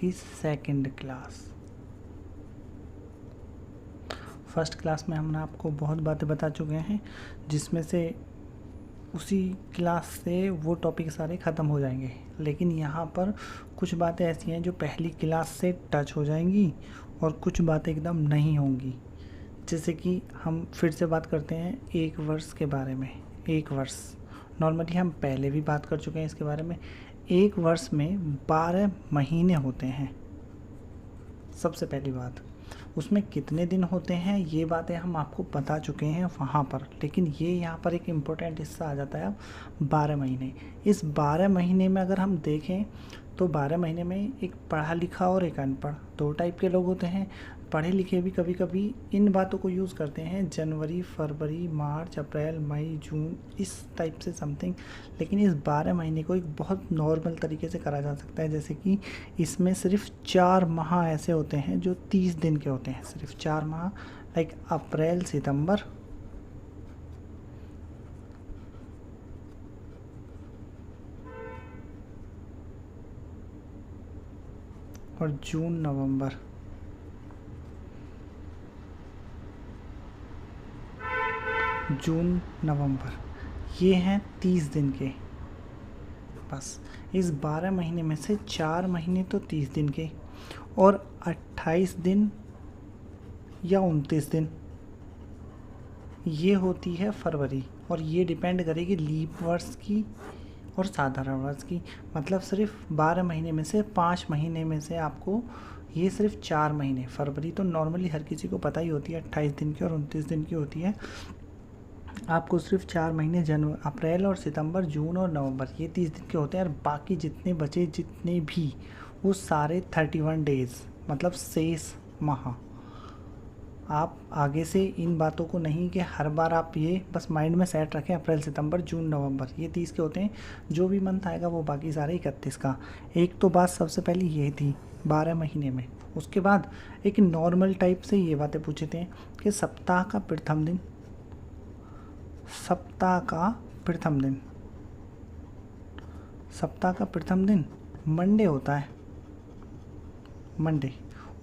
की second class. First class में हमने आपको बहुत बातें बता चुके हैं, जिसमें से उसी क्लास से वो टॉपिक सारे ख़त्म हो जाएंगे, लेकिन यहाँ पर कुछ बातें ऐसी हैं जो पहली क्लास से टच हो जाएंगी और कुछ बातें एकदम नहीं होंगी। जैसे कि हम फिर से बात करते हैं एक वर्ष के बारे में। एक वर्ष नॉर्मली हम पहले भी बात कर चुके हैं इसके बारे में। एक वर्ष में 12 महीने होते हैं। सबसे पहली बात, उसमें कितने दिन होते हैं ये बातें हम आपको बता चुके हैं वहाँ पर, लेकिन ये यहाँ पर एक इम्पोर्टेंट हिस्सा आ जाता है अब 12 महीने। इस 12 महीने में अगर हम देखें तो 12 महीने में एक पढ़ा लिखा और एक अनपढ़, दो टाइप के लोग होते हैं। पढ़े लिखे भी कभी कभी इन बातों को यूज़ करते हैं, जनवरी, फरवरी, मार्च, अप्रैल, मई, जून, इस टाइप से समथिंग। लेकिन इस 12 महीने को एक बहुत नॉर्मल तरीके से करा जा सकता है, जैसे कि इसमें सिर्फ 4 माह ऐसे होते हैं जो 30 दिन के होते हैं। सिर्फ 4 माह, लाइक अप्रैल, सितंबर, और जून, नवंबर। जून, नवंबर, ये हैं 30 दिन के। बस इस 12 महीने में से 4 महीने तो 30 दिन के और 28 दिन या 29 दिन ये होती है फरवरी। और ये डिपेंड करेगी लीप वर्ष की और साधारण वर्ष की। मतलब सिर्फ 12 महीने में से 5 महीने में से आपको ये सिर्फ 4 महीने, फरवरी तो नॉर्मली हर किसी को पता ही होती है 28 दिन की और 29 दिन की होती है, आपको सिर्फ 4 महीने जनवरी, अप्रैल और सितंबर, जून और नवंबर, ये 30 दिन के होते हैं। और बाकी जितने बचे जितने भी वो सारे 31 डेज़, मतलब शेष माह। आप आगे से इन बातों को नहीं कि हर बार आप ये बस माइंड में सेट रखें, अप्रैल, सितंबर, जून, नवंबर, ये 30 के होते हैं। जो भी मंथ आएगा वो बाकी सारे 31 का। एक तो बात सबसे पहले ये थी 12 महीने में। उसके बाद एक नॉर्मल टाइप से ये बातें पूछे थे कि सप्ताह का प्रथम दिन, सप्ताह का प्रथम दिन, सप्ताह का प्रथम दिन मंडे होता है, मंडे।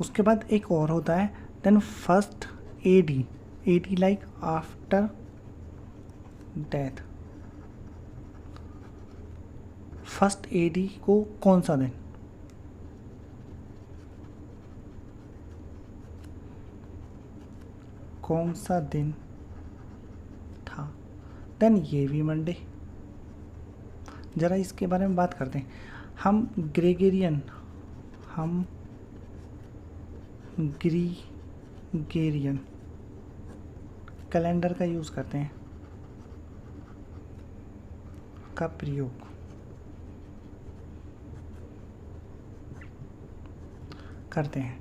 उसके बाद एक और होता है then first AD, AD like after death. First AD को कौन सा दिन, कौन सा दिन था, देन ये भी मंडे। ज़रा इसके बारे में बात करते हैं। हम ग्रेगेरियन कैलेंडर का यूज़ करते हैं, का प्रयोग करते हैं।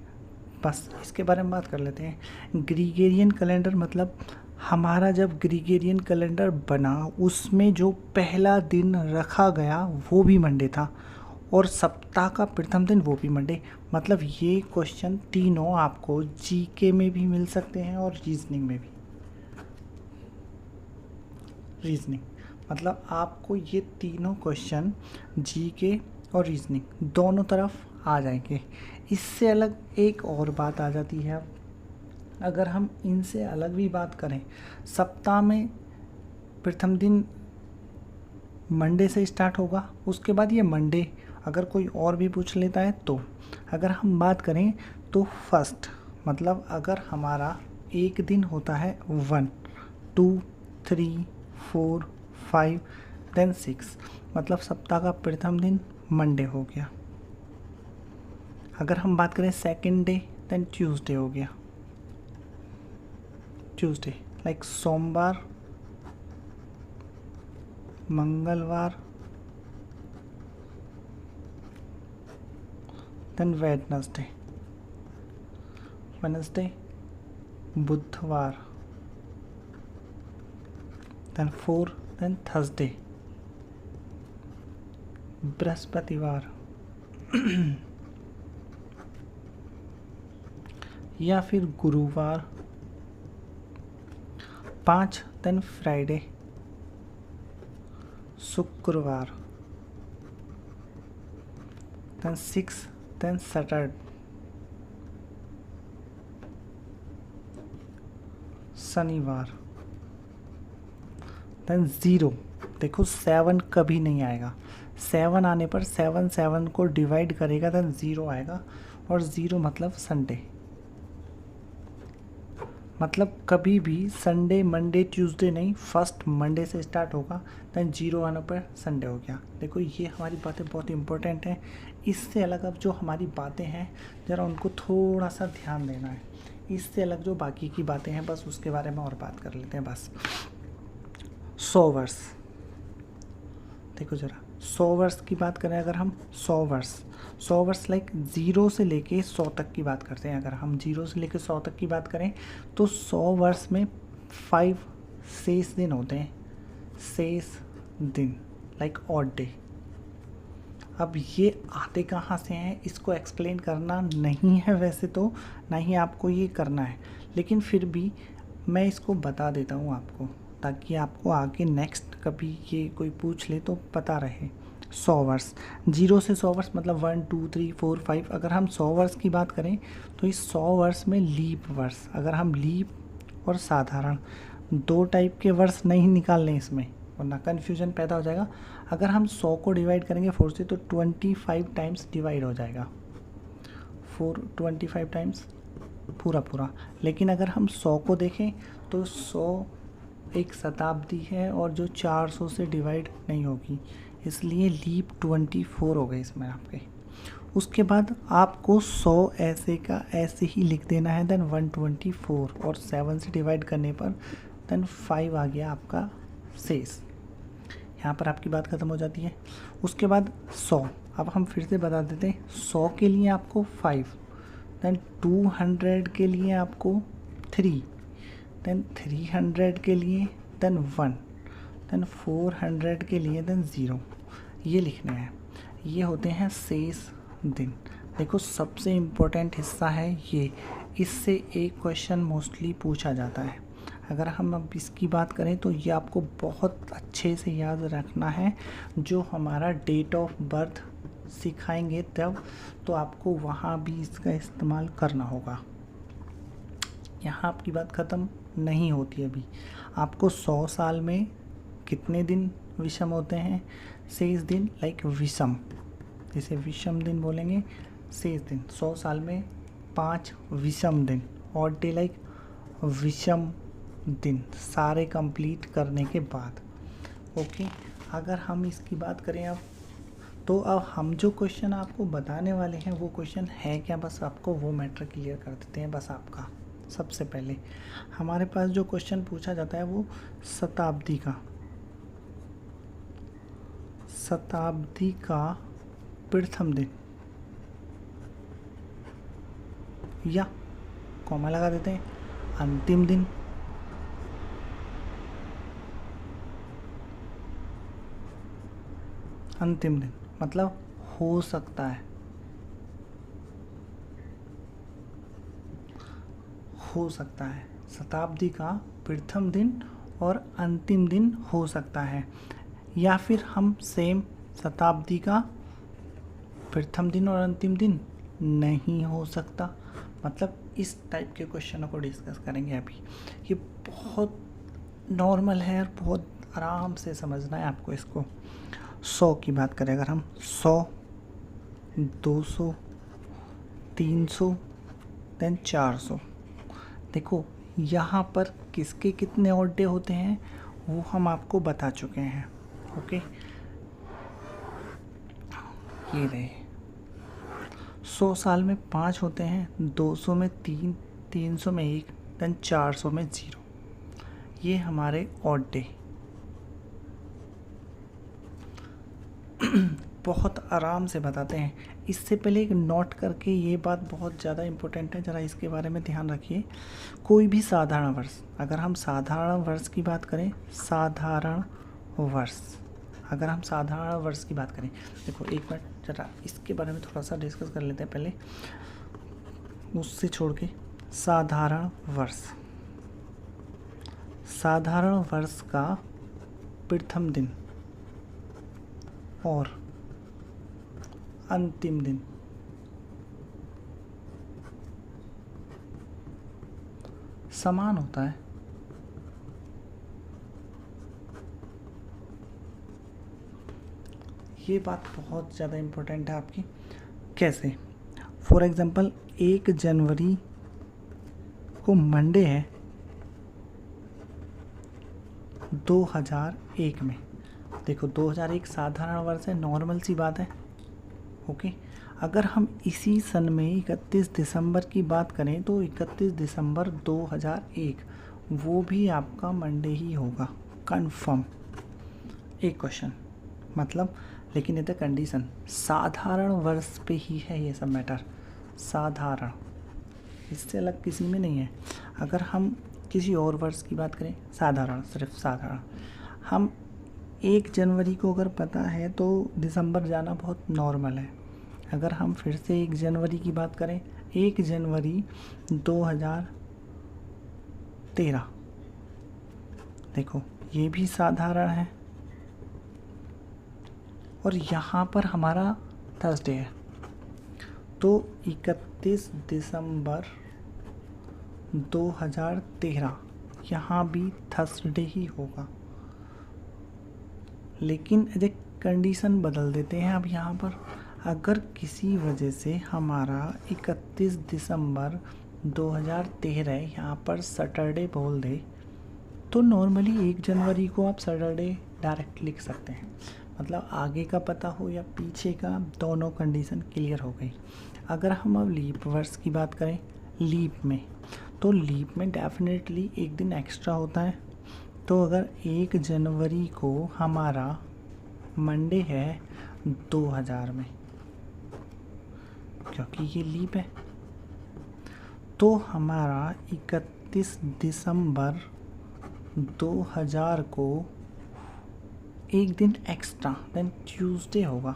बस इसके बारे में बात कर लेते हैं। ग्रीगेरियन कैलेंडर मतलब हमारा जब ग्रीगेरियन कैलेंडर बना उसमें जो पहला दिन रखा गया वो भी मंडे था और सप्ताह का प्रथम दिन वो भी मंडे। मतलब ये क्वेश्चन तीनों आपको जीके में भी मिल सकते हैं और रीजनिंग में भी। रीजनिंग मतलब आपको ये तीनों क्वेश्चन जीके और रीजनिंग दोनों तरफ आ जाएंगे। इससे अलग एक और बात आ जाती है। अगर हम इनसे अलग भी बात करें, सप्ताह में प्रथम दिन मंडे से स्टार्ट होगा, उसके बाद ये मंडे अगर कोई और भी पूछ लेता है तो। अगर हम बात करें तो फर्स्ट मतलब अगर हमारा एक दिन होता है 1, 2, 3, 4, 5 देन 6, मतलब सप्ताह का प्रथम दिन मंडे हो गया। अगर हम बात करें सेकंड डे देन ट्यूसडे हो गया। ट्यूसडे लाइक सोमवार, मंगलवार, देन वेडनेसडे, बुधवार, देन 4, देन थर्सडे, बृहस्पतिवार या फिर गुरुवार, 5 देन फ्राइडे, शुक्रवार, देन 6 देन सैटरडे, शनिवार, देन 0। देखो 7 कभी नहीं आएगा, 7 आने पर 7 7 को डिवाइड करेगा देन 0 आएगा, और 0 मतलब संडे। मतलब कभी भी संडे मंडे ट्यूसडे नहीं, फर्स्ट मंडे से स्टार्ट होगा देन 0 आने पर संडे हो गया। देखो ये हमारी बातें बहुत इंपॉर्टेंट हैं। इससे अलग अब जो हमारी बातें हैं ज़रा उनको थोड़ा सा ध्यान देना है। इससे अलग जो बाकी की बातें हैं बस उसके बारे में और बात कर लेते हैं बस। 100 वर्ष, देखो ज़रा 100 वर्ष की बात करें अगर हम, 100 वर्ष लाइक 0 से लेके 100 तक की बात करते हैं। अगर हम 0 से लेके 100 तक की बात करें तो 100 वर्ष में 5 शेष दिन होते हैं, शेष दिन लाइक ऑड डे। अब ये आते कहाँ से हैं इसको एक्सप्लेन करना नहीं है वैसे तो, ना ही आपको ये करना है, लेकिन फिर भी मैं इसको बता देता हूँ आपको, ताकि आपको आगे नेक्स्ट कभी ये कोई पूछ ले तो पता रहे। 100 वर्ष, 0 से 100 वर्ष मतलब 1 2 3 4 5। अगर हम 100 वर्ष की बात करें तो इस 100 वर्ष में लीप वर्ष, अगर हम लीप और साधारण 2 टाइप के वर्ष नहीं निकाल लें इसमें, वरना कन्फ्यूजन पैदा हो जाएगा। अगर हम 100 को डिवाइड करेंगे 4 से तो 25 टाइम्स डिवाइड हो जाएगा, 25 टाइम्स पूरा। लेकिन अगर हम 100 को देखें तो 100 एक शताब्दी है और जो 400 से डिवाइड नहीं होगी, इसलिए लीप 24 हो गए इसमें आपके। उसके बाद आपको 100 ऐसे का ऐसे ही लिख देना है, देन 124 और 7 से डिवाइड करने पर देन 5 आ गया आपका शेष। यहाँ पर आपकी बात ख़त्म हो जाती है। उसके बाद 100, अब हम फिर से बता देते हैं, 100 के लिए आपको 5, देन 200 के लिए आपको 3, देन 300 के लिए देन 1, देन 400 के लिए देन 0, ये लिखने हैं। ये होते हैं शेष दिन। देखो सबसे इम्पोर्टेंट हिस्सा है ये, इससे एक क्वेश्चन मोस्टली पूछा जाता है। अगर हम अब इसकी बात करें तो ये आपको बहुत अच्छे से याद रखना है। जो हमारा डेट ऑफ बर्थ सिखाएंगे तब तो आपको वहाँ भी इसका इस्तेमाल करना होगा। यहाँ आपकी बात ख़त्म नहीं होती अभी। आपको 100 साल में कितने दिन विषम होते हैं, शेष दिन लाइक विषम, जैसे विषम दिन बोलेंगे शेष दिन। 100 साल में 5 विषम दिन, ऑड डे लाइक विषम दिन, सारे कंप्लीट करने के बाद। ओके, अगर हम इसकी बात करें अब तो अब हम जो क्वेश्चन आपको बताने वाले हैं वो क्वेश्चन है क्या, बस आपको वो मैटर क्लियर कर देते हैं बस आपका। सबसे पहले हमारे पास जो क्वेश्चन पूछा जाता है वो शताब्दी का प्रथम दिन, या कॉमा लगा देते हैं अंतिम दिन, अंतिम दिन मतलब हो सकता है, शताब्दी का प्रथम दिन और अंतिम दिन हो सकता है, या फिर हम सेम शताब्दी का प्रथम दिन और अंतिम दिन नहीं हो सकता। मतलब इस टाइप के क्वेश्चनों को डिस्कस करेंगे अभी। ये बहुत नॉर्मल है और बहुत आराम से समझना है आपको इसको। 100 की बात करें अगर हम, 100, 200, 300 देन 400। देखो यहाँ पर किसके कितने ऑड डे होते हैं वो हम आपको बता चुके हैं। ओके, ये रहे 100 साल में 5 होते हैं, 200 में 3, 300 में 1, देन 400 में 0। ये हमारे ऑड डे। बहुत आराम से बताते हैं। इससे पहले एक नोट करके, ये बात बहुत ज़्यादा इम्पोर्टेंट है, ज़रा इसके बारे में ध्यान रखिए। कोई भी साधारण वर्ष, अगर हम साधारण वर्ष की बात करें, अगर हम साधारण वर्ष की बात करें, देखो एक मिनट ज़रा इसके बारे में थोड़ा सा डिस्कस कर लेते हैं पहले, उससे छोड़ के। साधारण वर्ष का प्रथम दिन और अंतिम दिन समान होता है। ये बात बहुत ज़्यादा इम्पोर्टेंट है आपकी। कैसे? फॉर एग्जांपल 1 जनवरी को मंडे है 2001 में। देखो 2001 साधारण वर्ष है, नॉर्मल सी बात है। ओके, अगर हम इसी सन में 31 दिसंबर की बात करें तो 31 दिसंबर 2001 वो भी आपका मंडे ही होगा, कंफर्म। एक क्वेश्चन मतलब, लेकिन ये तो कंडीशन साधारण वर्ष पे ही है ये सब मैटर, साधारण, इससे अलग किसी में नहीं है। अगर हम किसी और वर्ष की बात करें, साधारण, सिर्फ साधारण, हम 1 जनवरी को अगर पता है तो दिसंबर जाना बहुत नॉर्मल है। अगर हम फिर से 1 जनवरी की बात करें, 1 जनवरी 2013, देखो ये भी साधारण है और यहाँ पर हमारा थर्सडे है, तो 31 दिसंबर 2013 यहाँ भी थर्सडे ही होगा। लेकिन एक कंडीशन बदल देते हैं अब यहाँ पर, अगर किसी वजह से हमारा 31 दिसंबर 2013 यहाँ पर सैटरडे बोल दे तो नॉर्मली 1 जनवरी को आप सैटरडे डायरेक्ट लिख सकते हैं। मतलब आगे का पता हो या पीछे का, दोनों कंडीशन क्लियर हो गई। अगर हम अब लीप वर्ष की बात करें, लीप में, तो लीप में डेफिनेटली एक दिन एक्स्ट्रा होता है। तो अगर 1 जनवरी को हमारा मंडे है 2000 में, क्योंकि ये लीप है, तो हमारा 31 दिसंबर 2000 को एक दिन एक्स्ट्रा देन ट्यूसडे होगा।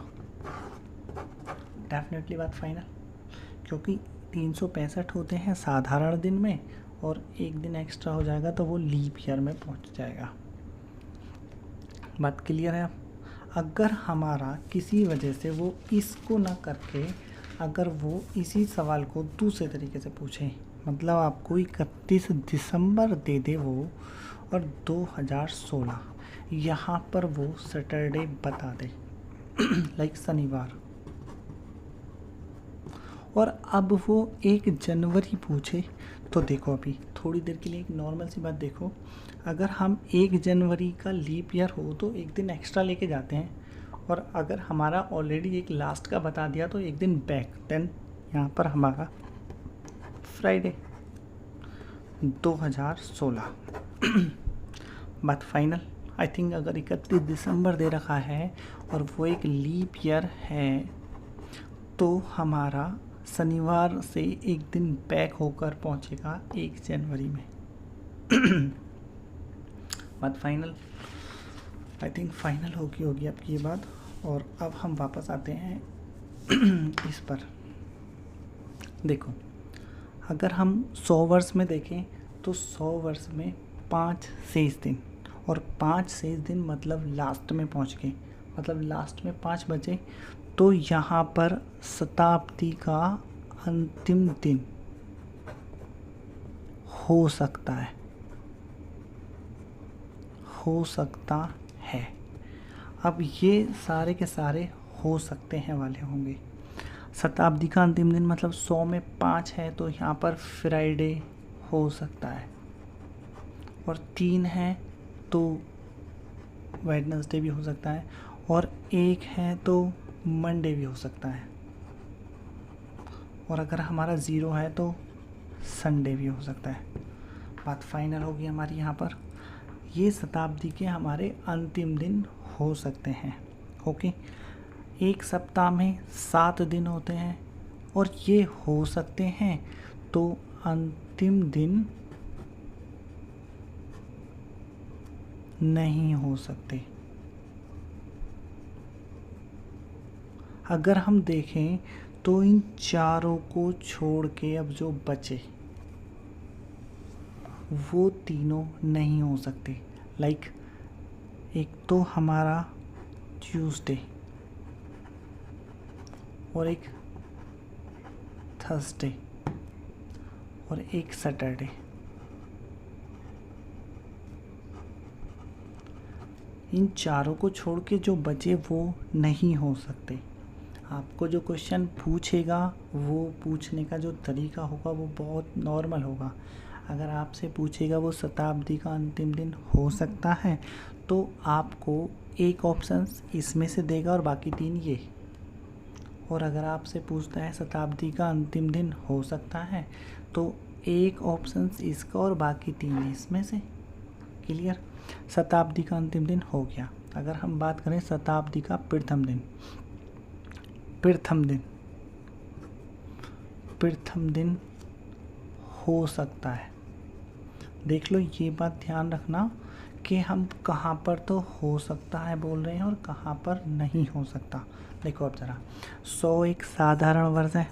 डेफिनेटली बात फाइनल, क्योंकि 365 होते हैं साधारण दिन में और एक दिन एक्स्ट्रा हो जाएगा तो वो लीप ईयर में पहुंच जाएगा। बात क्लियर है? अगर हमारा किसी वजह से वो इसको ना करके अगर वो इसी सवाल को दूसरे तरीके से पूछे, मतलब आपको 31 दिसंबर दे दे वो और 2016 यहाँ पर वो सैटरडे बता दे लाइक शनिवार, और अब वो 1 जनवरी पूछे, तो देखो अभी थोड़ी देर के लिए एक नॉर्मल सी बात देखो, अगर हम 1 जनवरी का लीप ईयर हो तो एक दिन एक्स्ट्रा लेके जाते हैं, और अगर हमारा ऑलरेडी एक लास्ट का बता दिया तो एक दिन बैक, देन यहाँ पर हमारा फ्राइडे 2016 बात फाइनल। आई थिंक अगर 31 दिसंबर दे रखा है और वो एक लीप ईयर है तो हमारा शनिवार से एक दिन बैक होकर पहुंचेगा 1 जनवरी में। बात फाइनल, आई थिंक फाइनल होगी आपकी ये बात। और अब हम वापस आते हैं इस पर। देखो अगर हम 100 वर्ष में देखें तो 100 वर्ष में 5 शेष दिन, और 5 शेष दिन मतलब लास्ट में पहुंच गए, मतलब लास्ट में 5 बचे, तो यहाँ पर शताब्दी का अंतिम दिन हो सकता है, हो सकता है। अब ये सारे के सारे हो सकते हैं वाले होंगे। शताब्दी का अंतिम दिन मतलब 100 में 5 है तो यहाँ पर फ्राइडे हो सकता है, और 3 है तो वेडनेसडे भी हो सकता है, और 1 है तो मंडे भी हो सकता है, और अगर हमारा 0 है तो संडे भी हो सकता है। बात फाइनल होगी हमारी यहाँ पर, ये शताब्दी के हमारे अंतिम दिन हो सकते हैं। ओके, एक सप्ताह में 7 दिन होते हैं और ये हो सकते हैं, तो अंतिम दिन नहीं हो सकते। अगर हम देखें तो इन चारों को छोड़ के अब जो बचे वो तीनों नहीं हो सकते। लाइक एक तो हमारा ट्यूसडे और एक थर्सडे और एक सैटरडे, इन चारों को छोड़ के जो बचे वो नहीं हो सकते। आपको जो क्वेश्चन पूछेगा वो पूछने का जो तरीका होगा वो बहुत नॉर्मल होगा। अगर आपसे पूछेगा वो शताब्दी का अंतिम दिन हो सकता है, तो आपको एक ऑप्शन इसमें से देगा और बाकी 3 ये। और अगर आपसे पूछता है शताब्दी का अंतिम दिन हो सकता है, तो एक ऑप्शन इसका और बाकी 3 इसमें से। क्लियर? शताब्दी का अंतिम दिन हो गया। अगर हम बात करें शताब्दी का प्रथम दिन हो सकता है। देख लो, ये बात ध्यान रखना कि हम कहाँ पर तो हो सकता है बोल रहे हैं और कहाँ पर नहीं हो सकता। देखो अब ज़रा, 100 एक साधारण वर्ष है,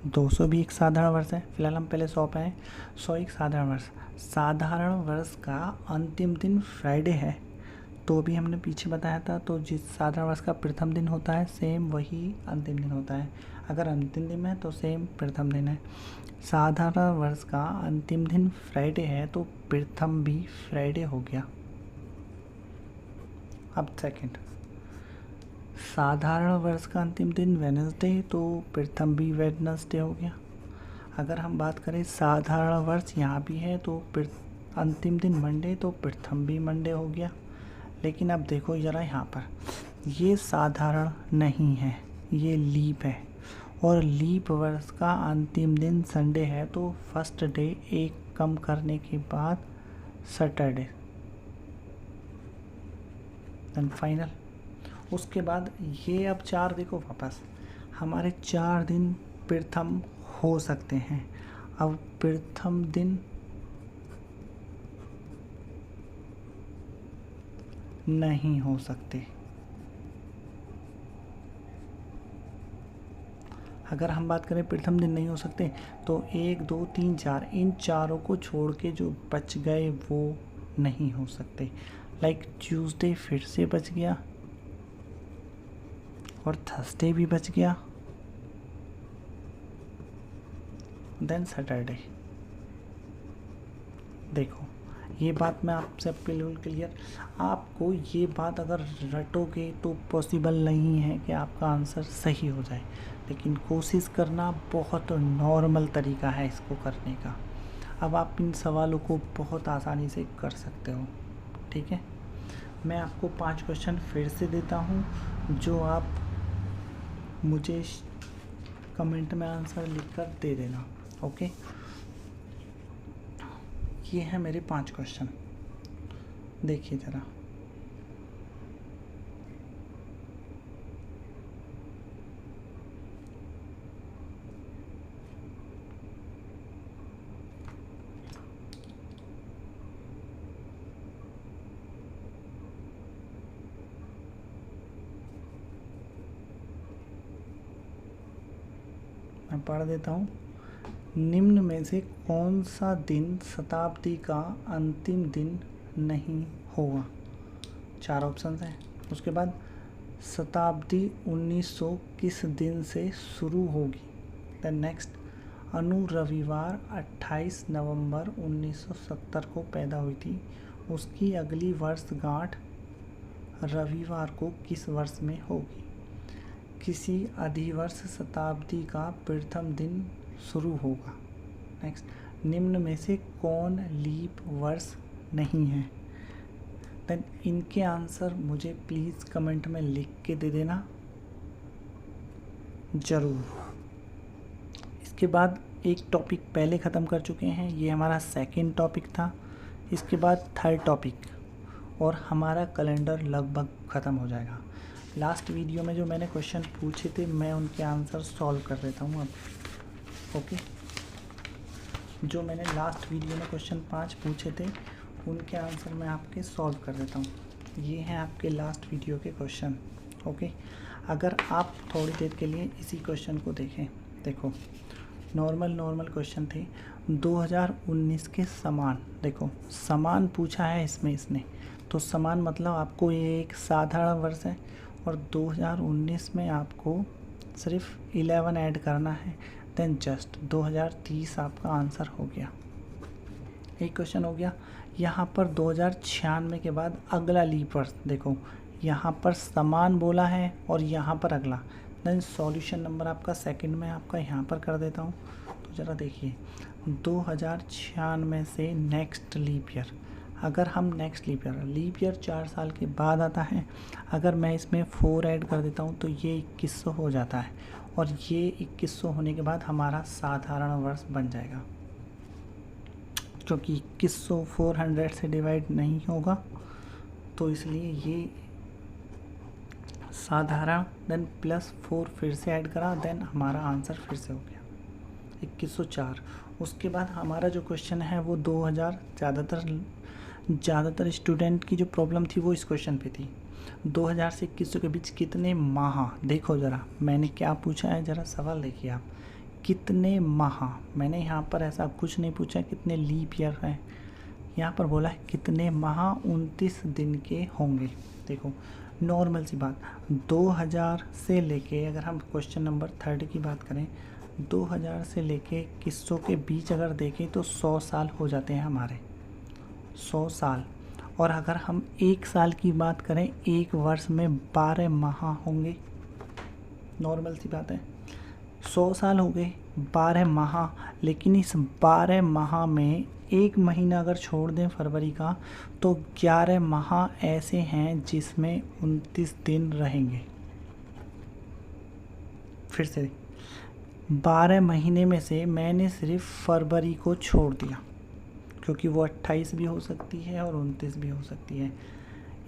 200 भी एक साधारण वर्ष है। फिलहाल हम पहले 100 पे हैं। 100 एक साधारण वर्ष, साधारण वर्ष का अंतिम दिन फ्राइडे है, तो भी हमने पीछे बताया था। तो जिस साधारण वर्ष का प्रथम दिन होता है सेम वही अंतिम दिन होता है। अगर अंतिम दिन है तो सेम प्रथम दिन है। साधारण वर्ष का अंतिम दिन फ्राइडे है तो प्रथम भी फ्राइडे हो गया। अब सेकंड, साधारण वर्ष का अंतिम दिन वेडनेसडे तो प्रथम भी वेडनेसडे हो गया। अगर हम बात करें साधारण वर्ष यहाँ भी है तो अंतिम दिन मंडे तो प्रथम भी मंडे हो गया। लेकिन अब देखो ज़रा, यहाँ पर ये साधारण नहीं है, ये लीप है, और लीप वर्ष का अंतिम दिन संडे है तो फर्स्ट डे एक कम करने के बाद सैटरडे, देन फाइनल। उसके बाद ये अब 4 देखो वापस, हमारे 4 दिन प्रथम हो सकते हैं। अब प्रथम दिन नहीं हो सकते। अगर हम बात करें प्रथम दिन नहीं हो सकते तो 1 2 3 4, इन चारों को छोड़ के जो बच गए वो नहीं हो सकते। लाइक ट्यूसडे फिर से बच गया और थर्सडे भी बच गया, देन सैटरडे। देखो ये बात मैं आपसे बिल्कुल क्लियर, आपको ये बात अगर रटोगे तो पॉसिबल नहीं है कि आपका आंसर सही हो जाए, लेकिन कोशिश करना बहुत नॉर्मल तरीका है इसको करने का। अब आप इन सवालों को बहुत आसानी से कर सकते हो। ठीक है, मैं आपको 5 क्वेश्चन फिर से देता हूँ, जो आप मुझे कमेंट में आंसर लिखकर दे देना। ओके, ये है मेरे 5 क्वेश्चन, देखिए ज़रा। मैं पढ़ देता हूँ। निम्न में से कौन सा दिन शताब्दी का अंतिम दिन नहीं होगा? 4 ऑप्शन हैं। उसके बाद शताब्दी 1900 किस दिन से शुरू होगी? देन नेक्स्ट, अनु रविवार 28 नवंबर 1970 को पैदा हुई थी, उसकी अगली वर्षगांठ रविवार को किस वर्ष में होगी? किसी अधिवर्ष शताब्दी का प्रथम दिन शुरू होगा। नेक्स्ट, निम्न में से कौन लीप वर्ष नहीं है? देन इनके आंसर मुझे प्लीज़ कमेंट में लिख के दे देना ज़रूर। इसके बाद एक टॉपिक पहले ख़त्म कर चुके हैं, ये हमारा सेकंड टॉपिक था। इसके बाद थर्ड टॉपिक और हमारा कैलेंडर लगभग ख़त्म हो जाएगा। लास्ट वीडियो में जो मैंने क्वेश्चन पूछे थे मैं उनके आंसर सॉल्व कर देता हूँ अब। ओके, जो मैंने लास्ट वीडियो में क्वेश्चन 5 पूछे थे उनके आंसर मैं आपके सॉल्व कर देता हूँ। ये हैं आपके लास्ट वीडियो के क्वेश्चन। ओके, अगर आप थोड़ी देर के लिए इसी क्वेश्चन को देखें, देखो नॉर्मल क्वेश्चन थे। 2019 के समान, देखो समान पूछा है इसने, तो समान मतलब आपको ये एक साधारण वर्ष है और 2019 में आपको सिर्फ 11 ऐड करना है, देन जस्ट 2030 आपका आंसर हो गया। एक क्वेश्चन हो गया। यहाँ पर 2096 के बाद अगला लीप वर्ष, देखो यहाँ पर समान बोला है और यहाँ पर अगला, देन सॉल्यूशन नंबर आपका सेकंड में आपका यहाँ पर कर देता हूँ। तो ज़रा देखिए 2096 से नेक्स्ट लीप ईयर, अगर हम नेक्स्ट लीप ईयर 4 साल के बाद आता है, अगर मैं इसमें 4 ऐड कर देता हूँ तो ये 2100 हो जाता है, और ये 2100 होने के बाद हमारा साधारण वर्ष बन जाएगा, क्योंकि 2100 400 से डिवाइड नहीं होगा, तो इसलिए ये साधारण, देन +4 फिर से ऐड करा, देन हमारा आंसर फिर से हो गया 2104। उसके बाद हमारा जो क्वेश्चन है वो 2000, ज़्यादातर स्टूडेंट की जो प्रॉब्लम थी वो इस क्वेश्चन पे थी। 2000 से 2100 के बीच कितने माह, देखो ज़रा मैंने क्या पूछा है, ज़रा सवाल देखिए आप, कितने माह, मैंने यहाँ पर ऐसा कुछ नहीं पूछा कितने लीप ईयर है, यहाँ पर बोला है कितने माह 29 दिन के होंगे। देखो नॉर्मल सी बात, 2000 से लेके, अगर हम क्वेश्चन नंबर 3 की बात करें, 2000 से लेके 2100 के बीच अगर देखें तो 100 साल हो जाते हैं हमारे, 100 साल। और अगर हम 1 साल की बात करें, एक वर्ष में 12 माह होंगे, नॉर्मल सी बात है, 100 साल हो गए, 12 माह, लेकिन इस 12 माह में एक महीना अगर छोड़ दें फरवरी का, तो 11 माह ऐसे हैं जिसमें 29 दिन रहेंगे। फिर से 12 महीने में से मैंने सिर्फ फरवरी को छोड़ दिया, क्योंकि वो 28 भी हो सकती है और 29 भी हो सकती है,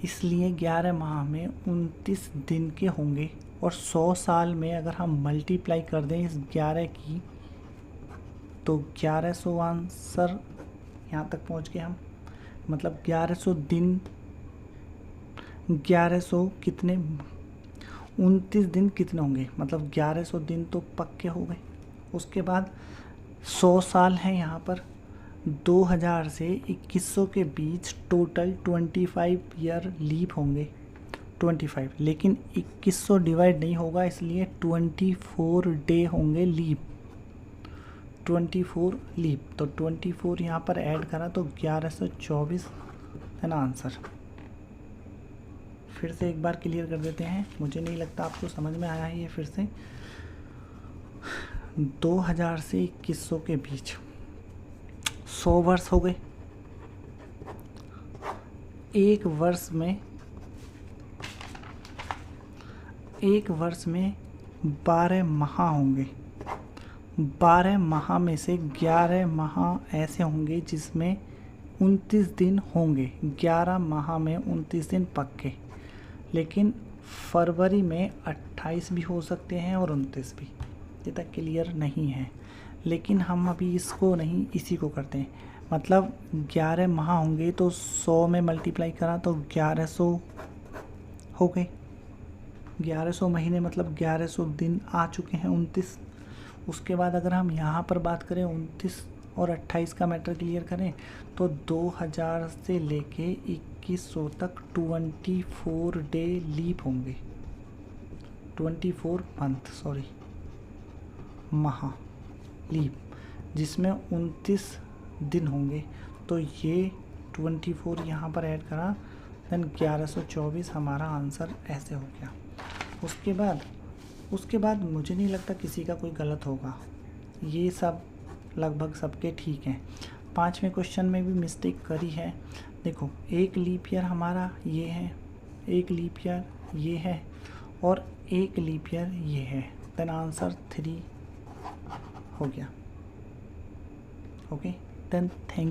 इसलिए 11 माह में 29 दिन के होंगे। और 100 साल में अगर हम मल्टीप्लाई कर दें इस 11 की, तो 1100 आंसर यहाँ तक पहुँच गए हम, मतलब 1100 दिन, 1100 कितने, 29 दिन कितने होंगे, मतलब 1100 दिन तो पक्के हो गए। उसके बाद 100 साल है यहाँ पर, 2000 से 2100 के बीच टोटल 25 ईयर लीप होंगे, 25, लेकिन 2100 डिवाइड नहीं होगा, इसलिए 24 डे होंगे लीप, 24 लीप। तो 24 यहाँ पर ऐड करा तो 1124 है ना आंसर। फिर से एक बार क्लियर कर देते हैं, मुझे नहीं लगता आपको समझ में आया है ये। फिर से 2000 से 2100 के बीच 100 वर्ष हो गए, एक वर्ष में 12 माह होंगे, 12 माह में से 11 माह ऐसे होंगे जिसमें 29 दिन होंगे, 11 माह में 29 दिन पक्के, लेकिन फरवरी में 28 भी हो सकते हैं और 29 भी, ये तक क्लियर नहीं है। लेकिन हम अभी इसको नहीं, इसी को करते हैं, मतलब 11 माह होंगे तो 100 में मल्टीप्लाई करा तो 1100 हो गए, 1100 महीने मतलब 1100 दिन आ चुके हैं, 29। उसके बाद अगर हम यहाँ पर बात करें 29 और 28 का मैटर क्लियर करें, तो 2000 से लेके 2100 तक 24 डे लीप होंगे, 24 मंथ, सॉरी माह लीप, जिसमें 29 दिन होंगे। तो ये 24 यहाँ पर ऐड करा, देन 1124 हमारा आंसर ऐसे हो गया। उसके बाद मुझे नहीं लगता किसी का कोई गलत होगा, ये सब लगभग सबके ठीक हैं। 5वें क्वेश्चन में भी मिस्टेक करी है, देखो एक लीप ईयर हमारा ये है, एक लीप ईयर ये है और एक लीप ईयर ये है, देन आंसर 3 हो गया। Okay, then thank